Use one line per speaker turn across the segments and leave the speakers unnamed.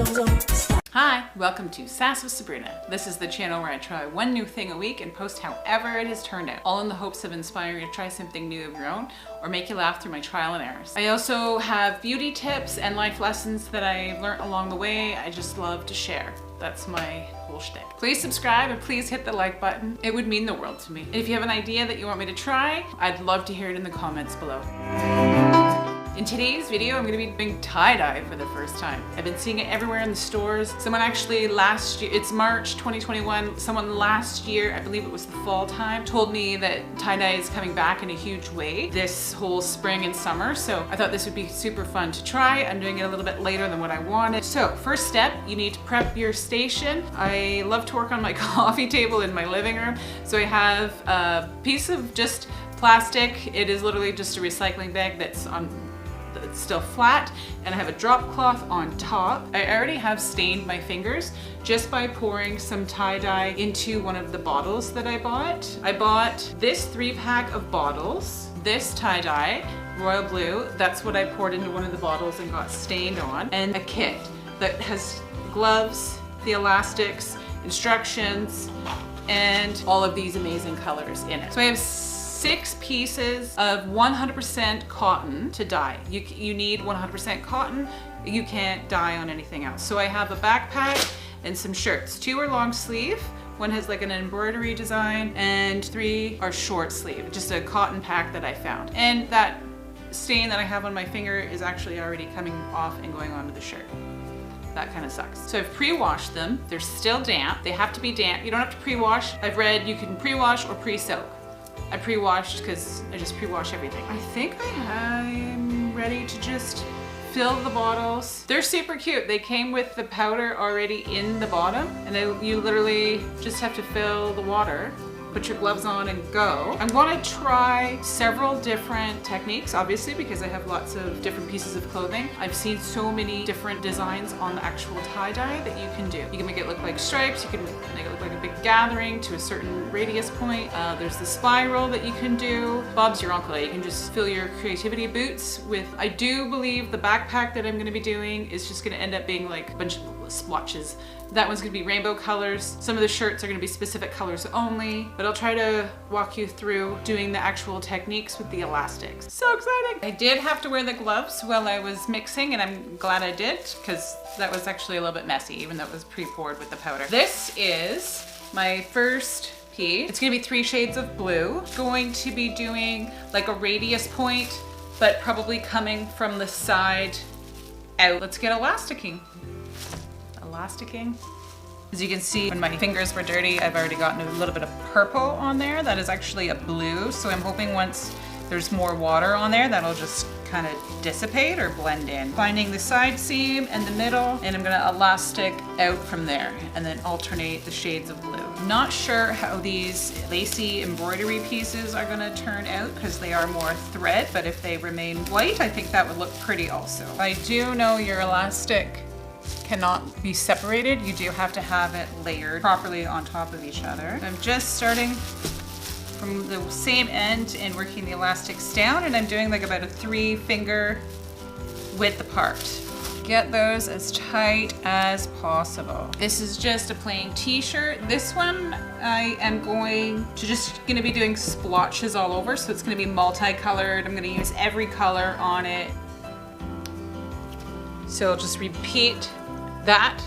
Hi, welcome to Sass with Sabrina. This is the channel where I try one new thing a week and post however it has turned out, all in the hopes of inspiring you to try something new of your own or make you laugh through my trial and errors. I also have beauty tips and life lessons that I learned along the way. I just love to share. That's my whole shtick. Please subscribe and please hit the like button. It would mean the world to me. And if you have an idea that you want me to try, I'd love to hear it in the comments below. In today's video, I'm going to be doing tie-dye for the first time. I've been seeing it everywhere in the stores. Someone actually last year, it's March 2021, someone last year, I believe it was the fall time, told me that tie-dye is coming back in a huge way this whole spring and summer. So I thought this would be super fun to try. I'm doing it a little bit later than what I wanted. So first step, you need to prep your station. I love to work on my coffee table in my living room. So I have a piece of just plastic. It is literally just a recycling bag that's still flat, and I have a drop cloth on top. I already have stained my fingers just by pouring some tie-dye into one of the bottles that I bought. I bought this 3-pack of bottles, this tie-dye, royal blue, that's what I poured into one of the bottles and got stained on, and a kit that has gloves, the elastics, instructions, and all of these amazing colors in it. So I have 6 pieces of 100% cotton to dye. You need 100% cotton. You can't dye on anything else. So I have a backpack and some shirts. 2 are long sleeve. One has like an embroidery design and 3 are short sleeve. Just a cotton pack that I found. And that stain that I have on my finger is actually already coming off and going onto the shirt. That kind of sucks. So I've pre-washed them. They're still damp. They have to be damp. You don't have to pre-wash. I've read you can pre-wash or pre-soak. I pre-washed because I just pre-wash everything. I think I'm ready to just fill the bottles. They're super cute. They came with the powder already in the bottom, and you literally just have to fill the water, put your gloves on and go. I'm going to try several different techniques, obviously, because I have lots of different pieces of clothing. I've seen so many different designs on the actual tie-dye that you can do. You can make it look like stripes, you can make it look like a big gathering to a certain radius point. There's the spiral that you can do. Bob's your uncle. You can just fill your creativity boots with, I do believe the backpack that I'm going to be doing is just going to end up being like a bunch of splotches. That one's gonna be rainbow colors. Some of the shirts are gonna be specific colors only, but I'll try to walk you through doing the actual techniques with the elastics. So exciting! I did have to wear the gloves while I was mixing, and I'm glad I did, because that was actually a little bit messy, even though it was pre-poured with the powder. This is my first piece. It's gonna be 3 shades of blue. Going to be doing like a radius point, but probably coming from the side out. Let's get elasticking. As you can see, when my fingers were dirty, I've already gotten a little bit of purple on there. That is actually a blue, so I'm hoping once there's more water on there, that'll just kind of dissipate or blend in. Finding the side seam and the middle, and I'm gonna elastic out from there, and then alternate the shades of blue. Not sure how these lacy embroidery pieces are gonna turn out, because they are more thread, but if they remain white, I think that would look pretty also. I do know your elastic cannot be separated. You do have to have it layered properly on top of each other. I'm just starting from the same end and working the elastics down, and I'm doing like about a 3-finger width apart. Get those as tight as possible. This is just a plain t-shirt. This one I am going to be doing splotches all over, so it's gonna be multicolored. I'm gonna use every color on it. So I'll just repeat that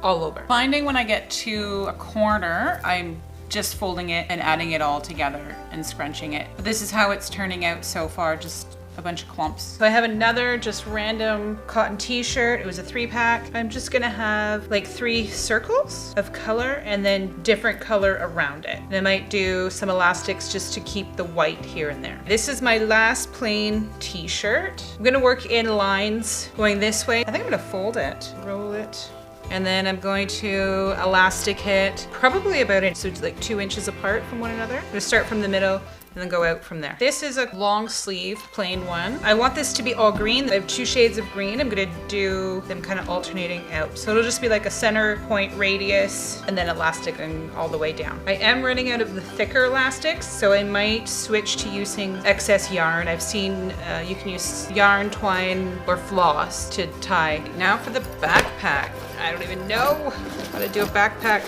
all over. Finding when I get to a corner, I'm just folding it and adding it all together and scrunching it. But this is how it's turning out so far, just a bunch of clumps. So I have another just random cotton t-shirt. It was a 3-pack. I'm just gonna have like 3 circles of color and then different color around it. And I might do some elastics just to keep the white here and there. This is my last plain t-shirt. I'm gonna work in lines going this way. I think I'm gonna fold it, roll it, and then I'm going to elastic it probably about so it's like 2 inches apart from one another. I'm gonna start from the middle and then go out from there. This is a long sleeve plain one. I want this to be all green. I have 2 shades of green. I'm gonna do them kind of alternating out. So it'll just be like a center point radius and then elastic and all the way down. I am running out of the thicker elastics, so I might switch to using excess yarn. I've seen you can use yarn, twine, or floss to tie. Now for the backpack. I don't even know how to do a backpack.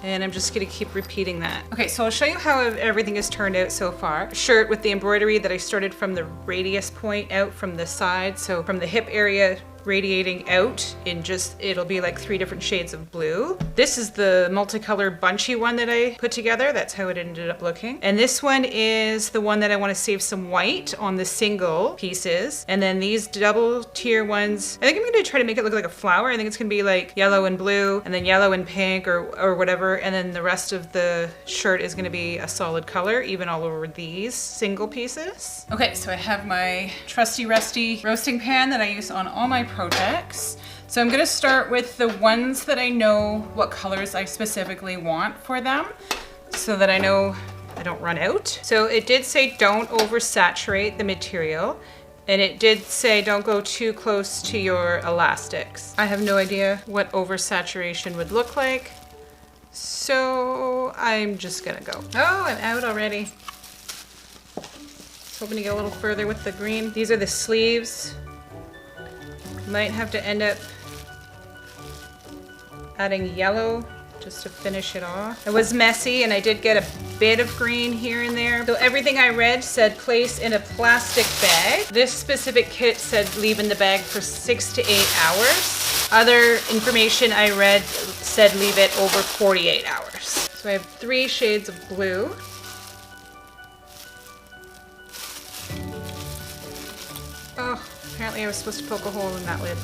And I'm just gonna keep repeating that. Okay, so I'll show you how everything has turned out so far. Shirt with the embroidery that I started from the radius point out from the side. So from the hip area radiating out in just, it'll be like 3 different shades of blue. This is the multicolored bunchy one that I put together. That's how it ended up looking. And this one is the one that I want to save some white on the single pieces. And then these double tier ones, I think I'm going to try to make it look like a flower. I think it's going to be like yellow and blue and then yellow and pink or whatever. And then the rest of the shirt is going to be a solid color, even all over these single pieces. Okay, so I have my trusty rusty roasting pan that I use on all my projects. So I'm gonna start with the ones that I know what colors I specifically want for them so that I know I don't run out. So it did say don't oversaturate the material, and it did say don't go too close to your elastics. I have no idea what oversaturation would look like, so I'm just gonna go. Oh, I'm out already. Just hoping to get a little further with the green. These are the sleeves. Might have to end up adding yellow just to finish it off. It was messy and I did get a bit of green here and there. So everything I read said place in a plastic bag. This specific kit said leave in the bag for 6 to 8 hours. Other information I read said leave it over 48 hours. So I have 3 shades of blue. Oh, apparently I was supposed to poke a hole in that lid.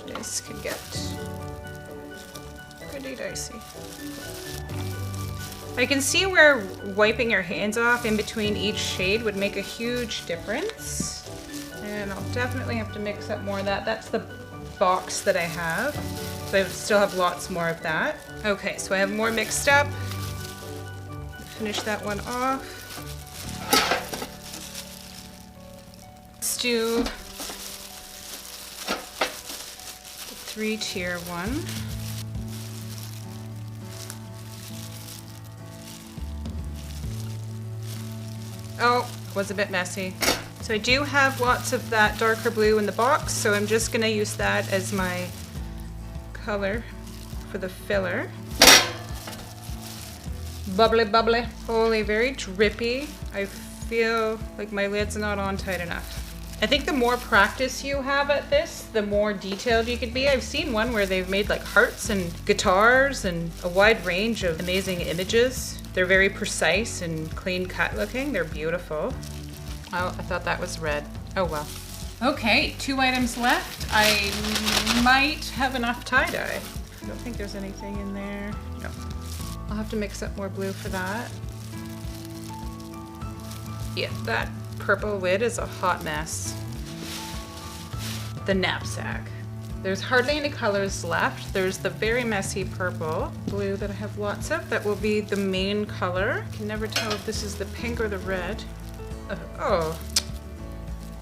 This could get pretty dicey. I can see where wiping your hands off in between each shade would make a huge difference. And I'll definitely have to mix up more of that. That's the box that I have. So I still have lots more of that. Okay, so I have more mixed up. Finish that one off. Let's do the 3-tier one. Oh, was a bit messy. So I do have lots of that darker blue in the box, so I'm just gonna use that as my color for the filler. Bubbly, bubbly. Holy, very drippy. I feel like my lid's not on tight enough. I think the more practice you have at this, the more detailed you could be. I've seen one where they've made like hearts and guitars and a wide range of amazing images. They're very precise and clean cut looking. They're beautiful. Oh, I thought that was red. Oh well. Okay, 2 items left. I might have enough tie-dye. I don't think there's anything in there. No. I'll have to mix up more blue for that. Yeah, that purple lid is a hot mess. The knapsack. There's hardly any colors left. There's the very messy purple blue that I have lots of. That will be the main color. I can never tell if this is the pink or the red. Oh,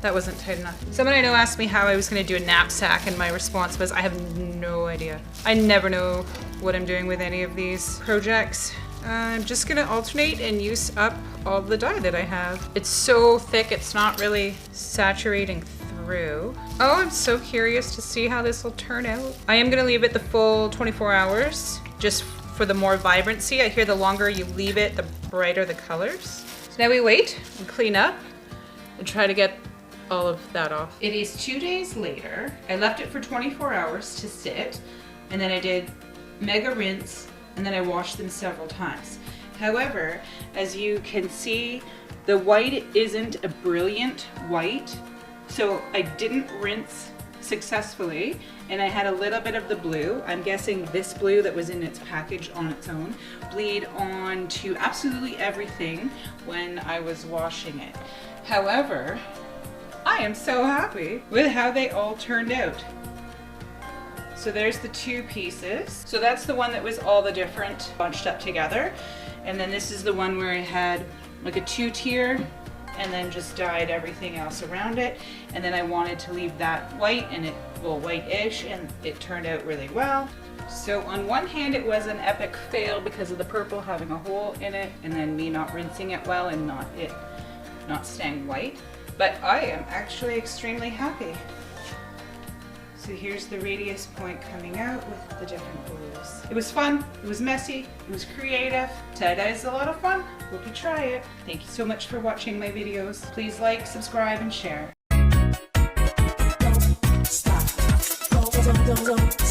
that wasn't tight enough. Someone I know asked me how I was gonna do a knapsack, and my response was, I have no idea. I never know what I'm doing with any of these projects. I'm just gonna alternate and use up all the dye that I have. It's so thick, it's not really saturating through. Oh, I'm so curious to see how this will turn out. I am gonna leave it the full 24 hours, just for the more vibrancy. I hear the longer you leave it, the brighter the colors. So now we wait and clean up and try to get all of that off. It is 2 days later. I left it for 24 hours to sit, and then I did mega rinse, and then I washed them several times. However, as you can see, the white isn't a brilliant white, so I didn't rinse successfully, and I had a little bit of the blue. I'm guessing this blue that was in its package on its own bleed on to absolutely everything when I was washing it. However, I am so happy with how they all turned out. So there's the two pieces. So that's the one that was all the different bunched up together. And then this is the one where I had like a 2-tier and then just dyed everything else around it. And then I wanted to leave that white and it, well, white-ish, and it turned out really well. So on one hand it was an epic fail because of the purple having a hole in it and then me not rinsing it well and not staying white. But I am actually extremely happy. So here's the radius point coming out with the different blues. It was fun, it was messy, it was creative. Tie-dye is a lot of fun. Hope you try it. Thank you so much for watching my videos. Please like, subscribe, and share. Don't stop. Go.